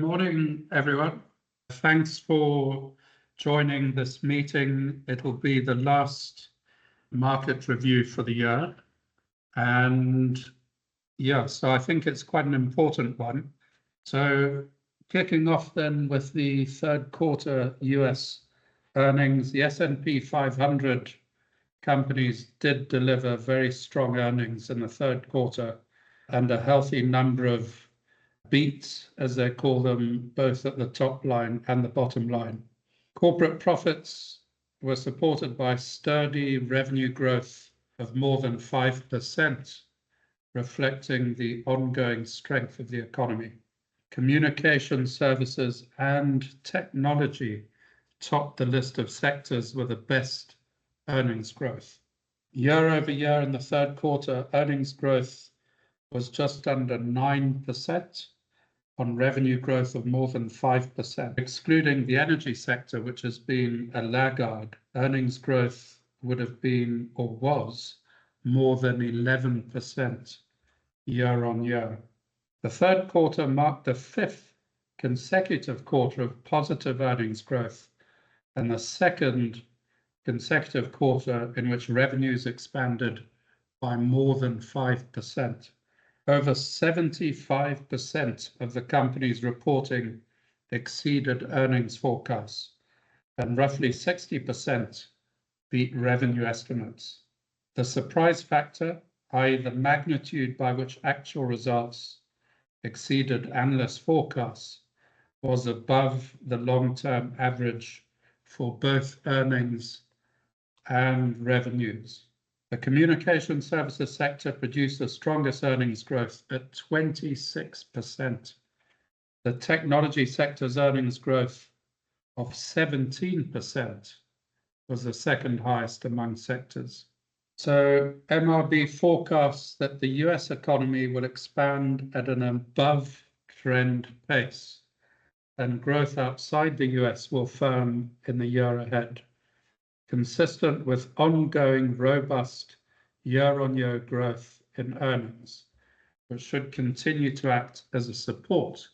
morning, everyone. Thanks for joining this meeting. It'll be the last market review for the year. And yeah, so I think it's quite an important one. So kicking off then with the third quarter US earnings, the S&P 500 companies did deliver very strong earnings in the third quarter and a healthy number of beats, as they call them, both at the top line and the bottom line. Corporate profits were supported by sturdy revenue growth of more than 5%, reflecting the ongoing strength of the economy. Communication services and technology topped the list of sectors with the best earnings growth. Year over year in the third quarter, earnings growth was just under 9%. On revenue growth of more than 5%. Excluding the energy sector, which has been a laggard, earnings growth would have been, or was, more than 11% year on year. The third quarter marked the fifth consecutive quarter of positive earnings growth and the second consecutive quarter in which revenues expanded by more than 5%. Over 75% of the companies reporting exceeded earnings forecasts, and roughly 60% beat revenue estimates. The surprise factor, i.e. the magnitude by which actual results exceeded analyst forecasts, was above the long-term average for both earnings and revenues. The communication services sector produced the strongest earnings growth at 26%. The technology sector's earnings growth of 17% was the second highest among sectors. So MRB forecasts that the US economy will expand at an above-trend pace, and growth outside the US will firm in the year ahead, consistent with ongoing robust year-on-year growth in earnings, which should continue to act as a support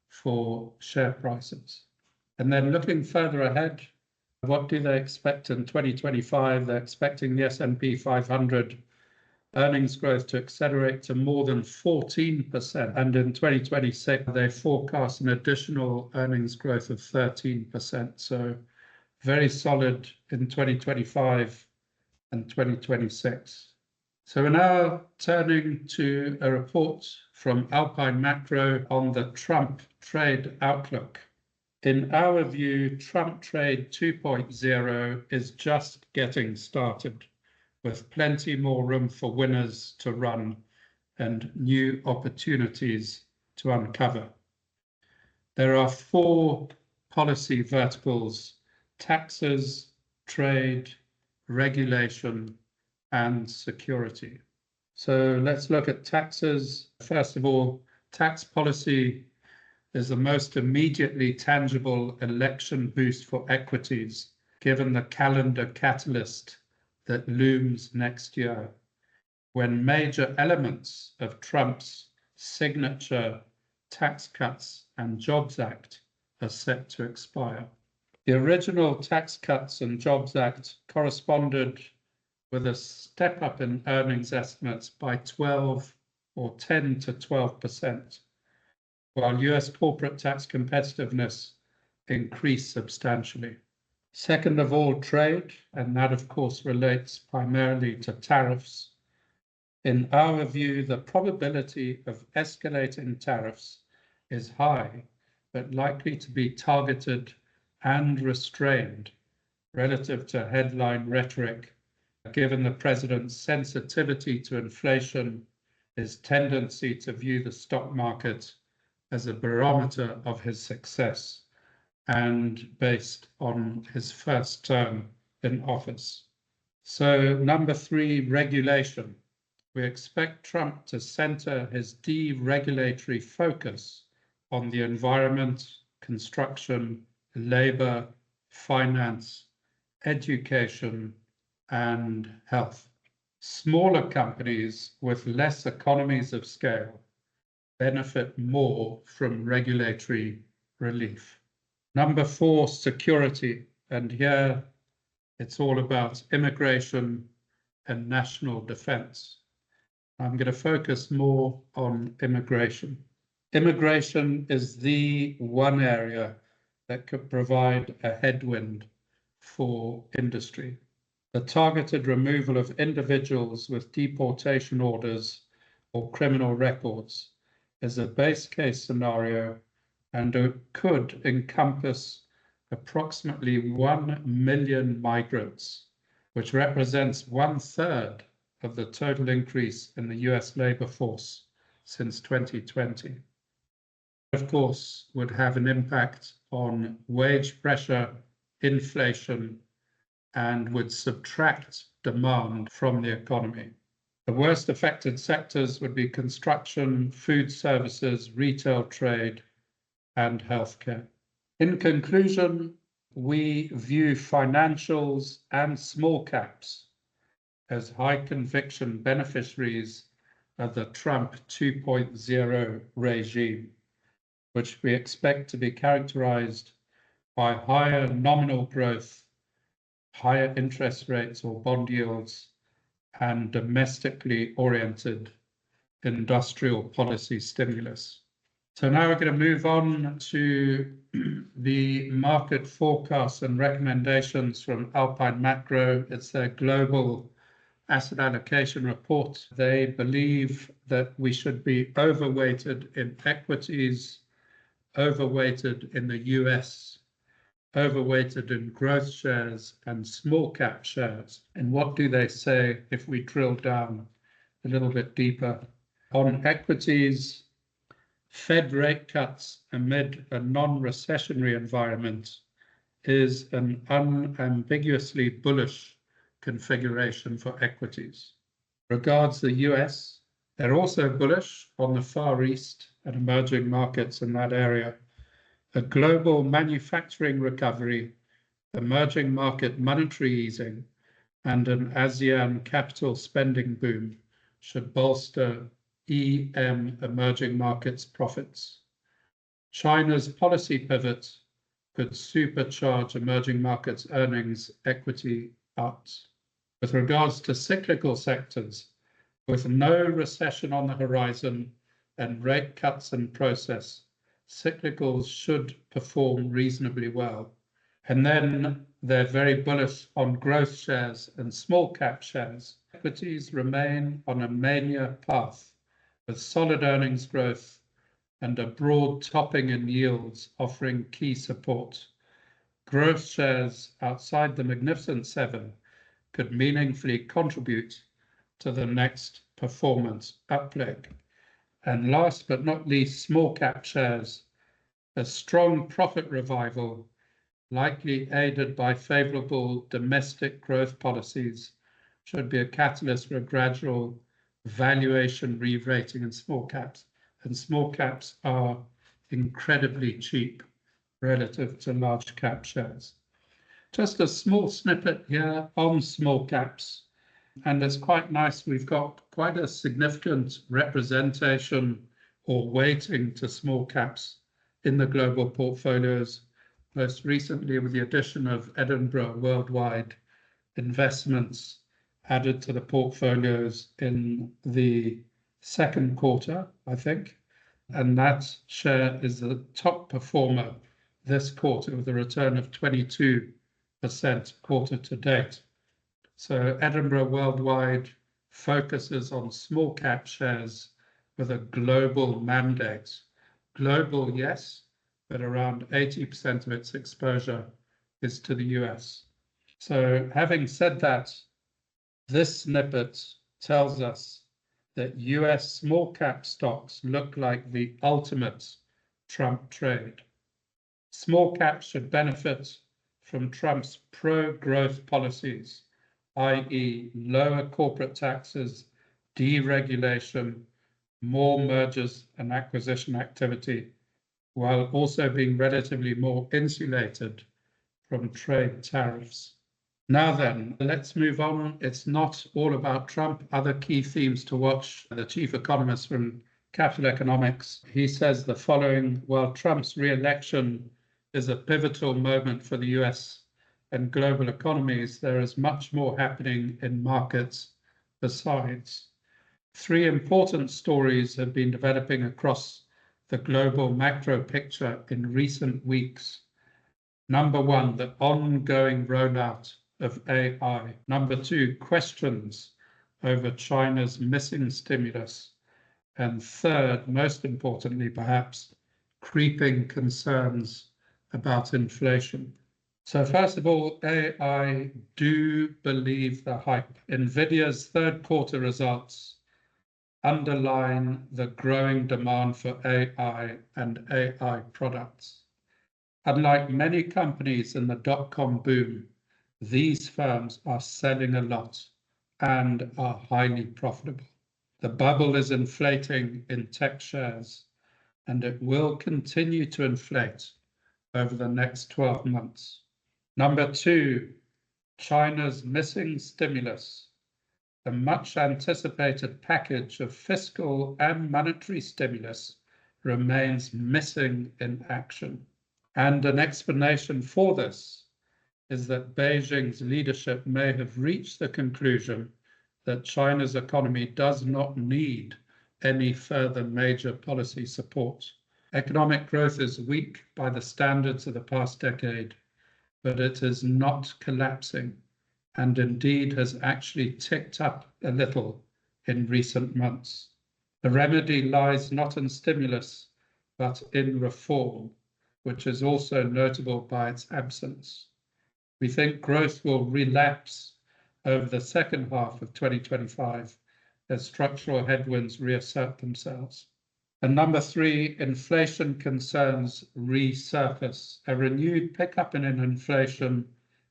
for share prices. And then looking further ahead, what do they expect in 2025? They're expecting the S&P 500 earnings growth to accelerate to more than 14%. And in 2026, they forecast an additional earnings growth of 13%. So very solid in 2025 and 2026. So we're now turning to a report from Alpine Macro on the Trump trade outlook. In our view, Trump trade 2.0 is just getting started, with plenty more room for winners to run and new opportunities to uncover. There are four policy verticals: taxes, trade, regulation, and security. So let's look at taxes. First of all, tax policy is the most immediately tangible election boost for equities, given the calendar catalyst that looms next year, when major elements of Trump's signature Tax Cuts and Jobs Act are set to expire. The original Tax Cuts and Jobs Act corresponded with a step up in earnings estimates by 10 to 12%, while US corporate tax competitiveness increased substantially. Second of all, trade, and that of course relates primarily to tariffs. In our view, the probability of escalating tariffs is high, but likely to be targeted and restrained relative to headline rhetoric, given the president's sensitivity to inflation, his tendency to view the stock market as a barometer of his success, and based on his first term in office. So number three, regulation. We expect Trump to center his deregulatory focus on the environment, construction, labor, finance, education, and health. Smaller companies with less economies of scale benefit more from regulatory relief. Number 4, security. And here it's all about immigration and national defense. I'm going to focus more on immigration. Immigration is the one area that could provide a headwind for industry. The targeted removal of individuals with deportation orders or criminal records is a base case scenario, and it could encompass approximately 1 million migrants, which represents 1/3 of the total increase in the US labor force since 2020. Of course, would have an impact on wage pressure, inflation, and would subtract demand from the economy. The worst affected sectors would be construction, food services, retail trade, and healthcare. In conclusion, we view financials and small caps as high conviction beneficiaries of the Trump 2.0 regime, which we expect to be characterized by higher nominal growth, higher interest rates or bond yields, and domestically oriented industrial policy stimulus. So now we're going to move on to the market forecasts and recommendations from Alpine Macro. It's their global asset allocation report. They believe that we should be overweighted in equities, overweighted in the US, overweighted in growth shares and small cap shares. And what do they say if we drill down a little bit deeper? On equities, Fed rate cuts amid a non-recessionary environment is an unambiguously bullish configuration for equities. Regards the US, they're also bullish on the Far East and emerging markets in that area. A global manufacturing recovery, emerging market monetary easing, and an ASEAN capital spending boom should bolster EM emerging markets profits. China's policy pivot could supercharge emerging markets earnings equity ups. With regards to cyclical sectors, with no recession on the horizon and rate cuts in process, cyclicals should perform reasonably well. And then they're very bullish on growth shares and small cap shares. Equities remain on a mania path with solid earnings growth and a broad topping in yields offering key support. Growth shares outside the Magnificent Seven could meaningfully contribute to the next performance upleg. And last but not least, small cap shares. A strong profit revival, likely aided by favorable domestic growth policies, should be a catalyst for a gradual valuation re-rating in small caps. And small caps are incredibly cheap relative to large cap shares. Just a small snippet here on small caps. And it's quite nice. We've got quite a significant representation or weighting to small caps in the global portfolios, most recently with the addition of Edinburgh Worldwide Investments added to the portfolios in the second quarter, I think. And that share is the top performer this quarter with a return of 22% quarter to date. So Edinburgh Worldwide focuses on small cap shares with a global mandate. Global, yes, but around 80% of its exposure is to the US. So having said that, this snippet tells us that US small cap stocks look like the ultimate Trump trade. Small caps should benefit from Trump's pro-growth policies, i.e. lower corporate taxes, deregulation, more mergers and acquisition activity, while also being relatively more insulated from trade tariffs. Now then, let's move on. It's not all about Trump. Other key themes to watch. The chief economist from Capital Economics. He says the following: while Trump's re-election is a pivotal moment for the US and global economies, there is much more happening in markets besides. Three important stories have been developing across the global macro picture in recent weeks. Number one, the ongoing rollout of AI. Number two, questions over China's missing stimulus. And third, most importantly, perhaps, creeping concerns about inflation. So first of all, AI, do believe the hype. NVIDIA's third quarter results underline the growing demand for AI and AI products. Unlike many companies in the dot-com boom, these firms are selling a lot and are highly profitable. The bubble is inflating in tech shares, and it will continue to inflate over the next 12 months. Number two, China's missing stimulus. A much anticipated package of fiscal and monetary stimulus remains missing in action. And an explanation for this is that Beijing's leadership may have reached the conclusion that China's economy does not need any further major policy support. Economic growth is weak by the standards of the past decade, but it is not collapsing, and indeed has actually ticked up a little in recent months. The remedy lies not in stimulus, but in reform, which is also notable by its absence. We think growth will relapse over the second half of 2025 as structural headwinds reassert themselves. And number three, inflation concerns resurface. A renewed pickup in inflation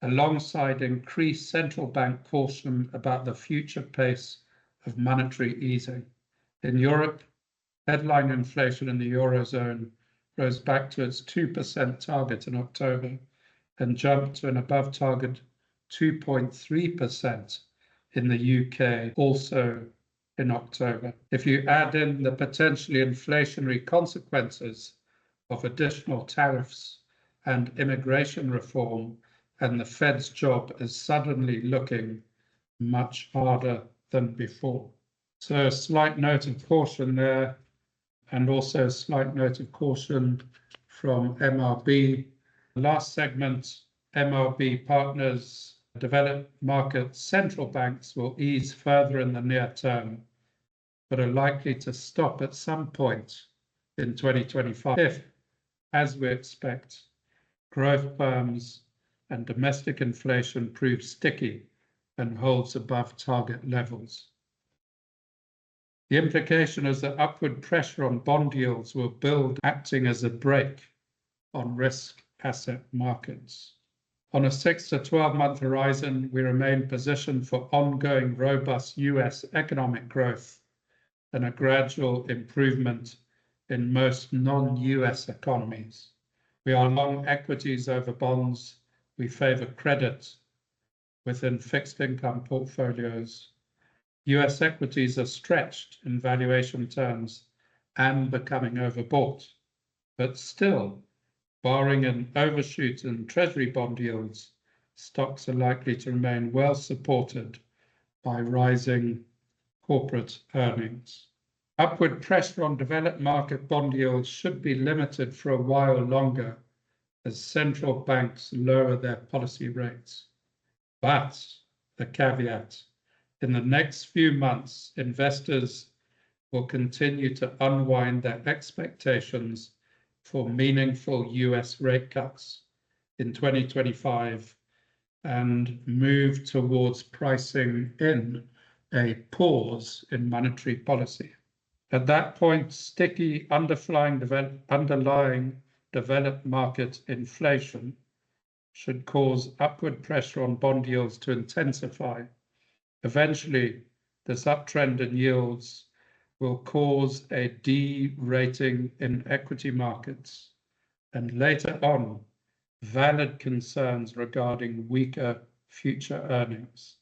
alongside increased central bank caution about the future pace of monetary easing. In Europe, headline inflation in the Eurozone rose back to its 2% target in October and jumped to an above target 2.3% in the UK, also in October. If you add in the potentially inflationary consequences of additional tariffs and immigration reform, and the Fed's job is suddenly looking much harder than before. So a slight note of caution there, and also a slight note of caution from MRB. Last segment, MRB partners, developed market central banks will ease further in the near term, but are likely to stop at some point in 2025 if, as we expect, growth firms and domestic inflation proves sticky and holds above target levels. The implication is that upward pressure on bond yields will build, acting as a brake on risk asset markets. On a 6 to 12-month horizon, we remain positioned for ongoing robust US economic growth and a gradual improvement in most non-US economies. We are long equities over bonds. We favor credit within fixed income portfolios. US equities are stretched in valuation terms and becoming overbought, but still, barring an overshoot in Treasury bond yields, stocks are likely to remain well supported by rising corporate earnings. Upward pressure on developed market bond yields should be limited for a while longer as central banks lower their policy rates. But the caveat, in the next few months, investors will continue to unwind their expectations for meaningful US rate cuts in 2025 and move towards pricing in a pause in monetary policy. At that point, sticky underlying developed market inflation should cause upward pressure on bond yields to intensify. Eventually, this uptrend in yields will cause a de-rating in equity markets, and later on, valid concerns regarding weaker future earnings.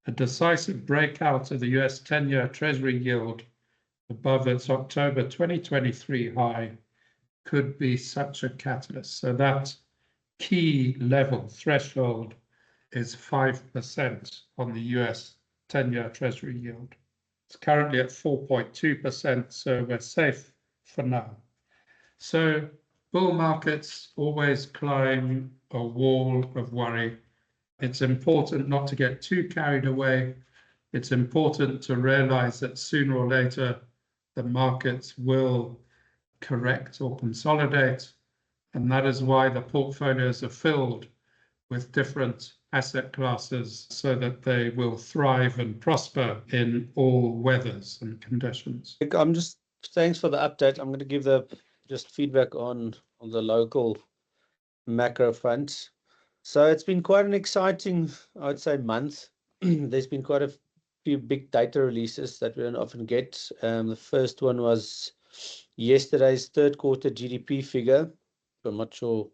A decisive breakout of the US 10-year Treasury yield above its October 2023 high could be such a catalyst. So that key level threshold is 5% on the US 10-year Treasury yield. It's currently at 4.2%, so we're safe for now. So bull markets always climb a wall of worry. It's important not to get too carried away. It's important to realize that sooner or later, the markets will correct or consolidate. And that is why the portfolios are filled with different asset classes so that they will thrive and prosper in all weathers and conditions. Thanks for the update. I'm going to give just feedback on the local macro front. So it's been quite an exciting, I would say, month. There's been quite a few big data releases that we don't often get. The first one was yesterday's third quarter GDP figure. I'm not sure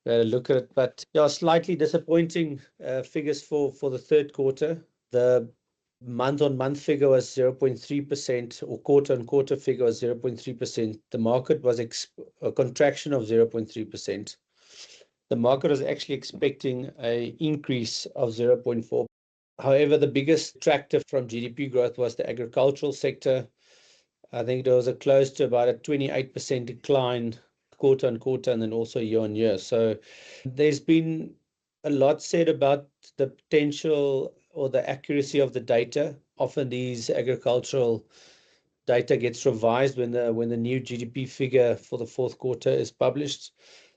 where to look at it, but yeah, slightly disappointing figures for the third quarter. The month-on-month figure was 0.3%, or quarter-on-quarter figure was 0.3%. The market was a contraction of 0.3%. The market was actually expecting an increase of 0.4%. However, the biggest detractor from GDP growth was the agricultural sector. I think there was close to about a 28% decline quarter on quarter and then also year on year. So there's been a lot said about the potential or the accuracy of the data. Often these agricultural data gets revised when the new GDP figure for the fourth quarter is published.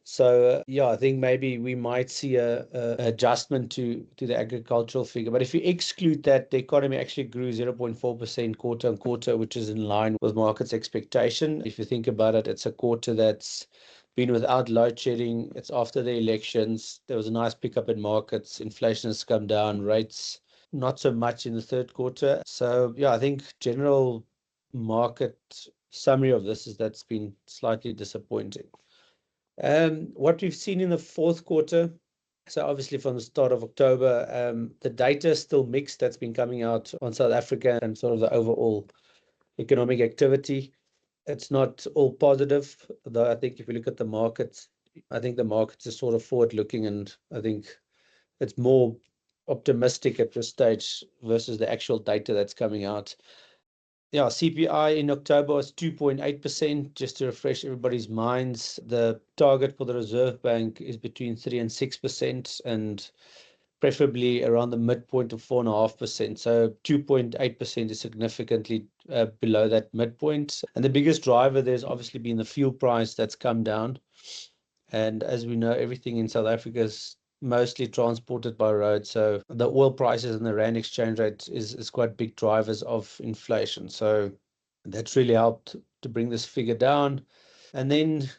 So yeah, I think maybe we might see a adjustment to the agricultural figure. But if you exclude that, the economy actually grew 0.4% quarter on quarter, which is in line with market's expectation. If you think about it, it's a quarter that's been without load shedding. It's after the elections. There was a nice pickup in markets. Inflation has come down. Rates not so much in the third quarter. So yeah, I think general market summary of this is that's been slightly disappointing. What we've seen in the fourth quarter, so obviously from the start of October, the data is still mixed. That's been coming out on South Africa and sort of the overall economic activity. It's not all positive, though. I think if you look at the markets, I think the markets are sort of forward looking, and I think it's more optimistic at this stage versus the actual data that's coming out. Yeah, CPI in October was 2.8%. Just to refresh everybody's minds, the target for the Reserve Bank is between 3% and 6%, and preferably around the midpoint of 4.5%. So 2.8% is significantly below that midpoint. And the biggest driver there's obviously been the fuel price that's come down. And as we know, everything in South Africa is mostly transported by road. So the oil prices and the rand exchange rate is quite big drivers of inflation. So that's really helped to bring this figure down. And then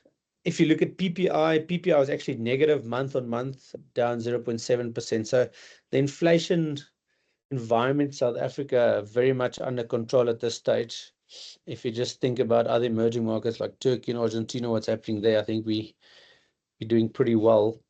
if you look at PPI was actually negative month on month, down 0.7%. So the inflation environment in South Africa very much under control at this stage. If you just think about other emerging markets like Turkey and Argentina, what's happening there, I think we're doing pretty well